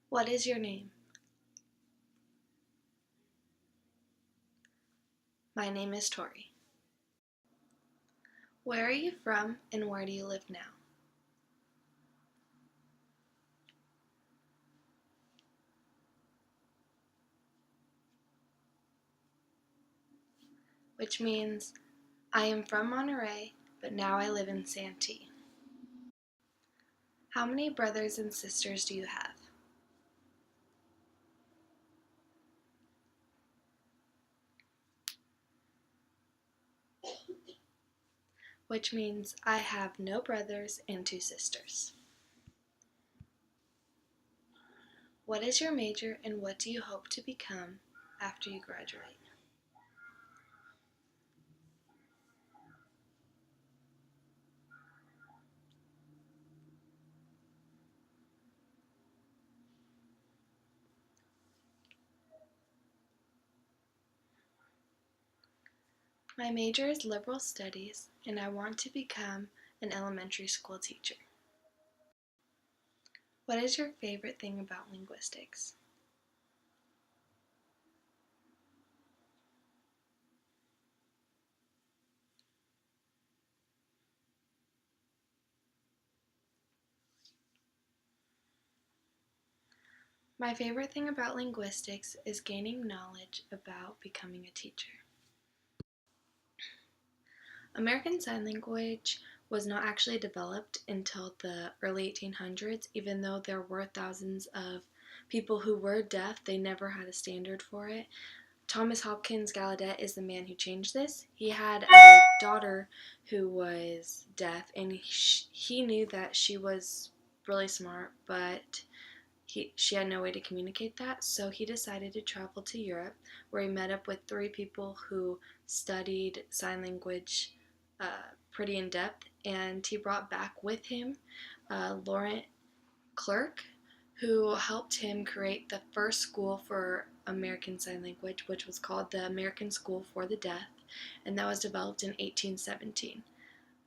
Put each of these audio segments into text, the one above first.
What is your name? My name is Tori. Where are you from and where do you live now? Which means I am from Monterey, but now I live in Santee. How many brothers and sisters do you have? Which means I have no brothers and 2 sisters. What is your major and what do you hope to become after you graduate? My major is liberal studies and I want to become an elementary school teacher. What is your favorite thing about linguistics? My favorite thing about linguistics is gaining knowledge about becoming a teacher. American Sign Language was not actually developed until the early 1800s, even though there were thousands of people who were deaf, they never had a standard for it. Thomas Hopkins Gallaudet is the man who changed this. He had a daughter who was deaf, and he knew that she was really smart, but she had no way to communicate that, so he decided to travel to Europe, where he met up with 3 people who studied sign language pretty in depth, and he brought back with him Laurent Clerc, who helped him create the first school for American Sign Language, which was called the American School for the Deaf, and that was developed in 1817.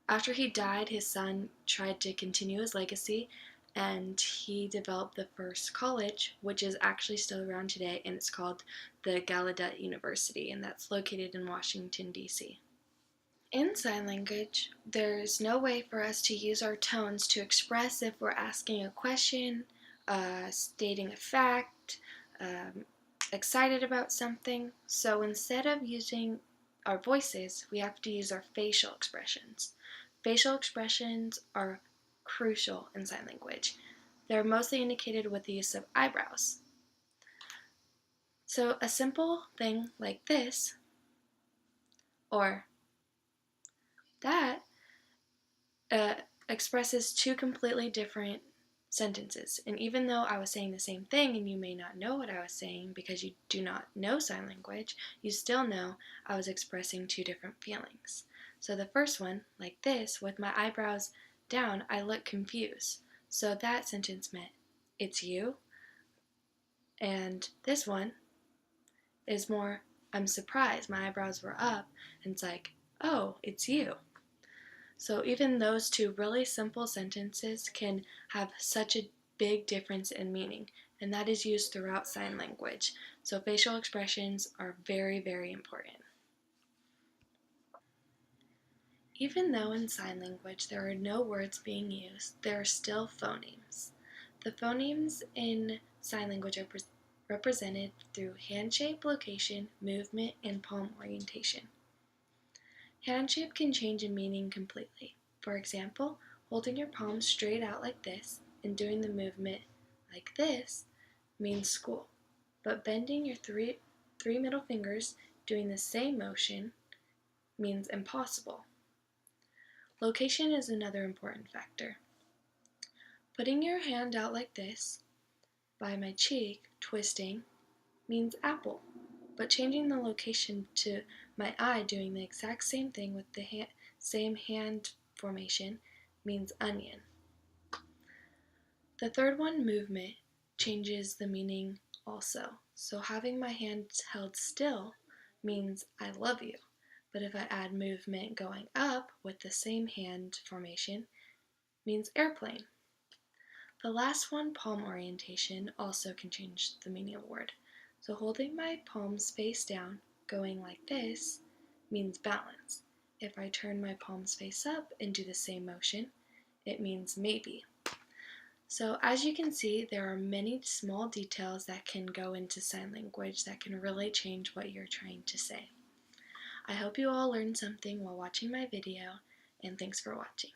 After he died, his son tried to continue his legacy, and he developed the first college, which is actually still around today, and it's called the Gallaudet University, and that's located in Washington, D.C. In sign language, there's no way for us to use our tones to express if we're asking a question, stating a fact, excited about something. So instead of using our voices, we have to use our facial expressions. Facial expressions are crucial in sign language. They're mostly indicated with the use of eyebrows. So a simple thing like this or that uh, expresses 2 completely different sentences. And even though I was saying the same thing and you may not know what I was saying because you do not know sign language, you still know I was expressing 2 different feelings. So the first one, like this, with my eyebrows down, I look confused. So that sentence meant, it's you. And this one is more, I'm surprised. My eyebrows were up, and it's like, oh, it's you. So even those 2 really simple sentences can have such a big difference in meaning, and that is used throughout sign language. So facial expressions are very, very important. Even though in sign language there are no words being used, there are still phonemes. The phonemes in sign language are represented through hand shape, location, movement, and palm orientation. Hand shape can change in meaning completely. For example, holding your palms straight out like this and doing the movement like this means school, but bending your three middle fingers doing the same motion means impossible. Location is another important factor. Putting your hand out like this by my cheek, twisting, means apple, but changing the location to my eye doing the exact same thing with the same hand formation means onion. The third one, movement, changes the meaning also. So having my hands held still means I love you, but if I add movement going up with the same hand formation means airplane. The last one, palm orientation, also can change the meaning of a word. So holding my palms face down, going like this, means balance. If I turn my palms face up and do the same motion, it means maybe. So as you can see, there are many small details that can go into sign language that can really change what you're trying to say. I hope you all learned something while watching my video, and thanks for watching.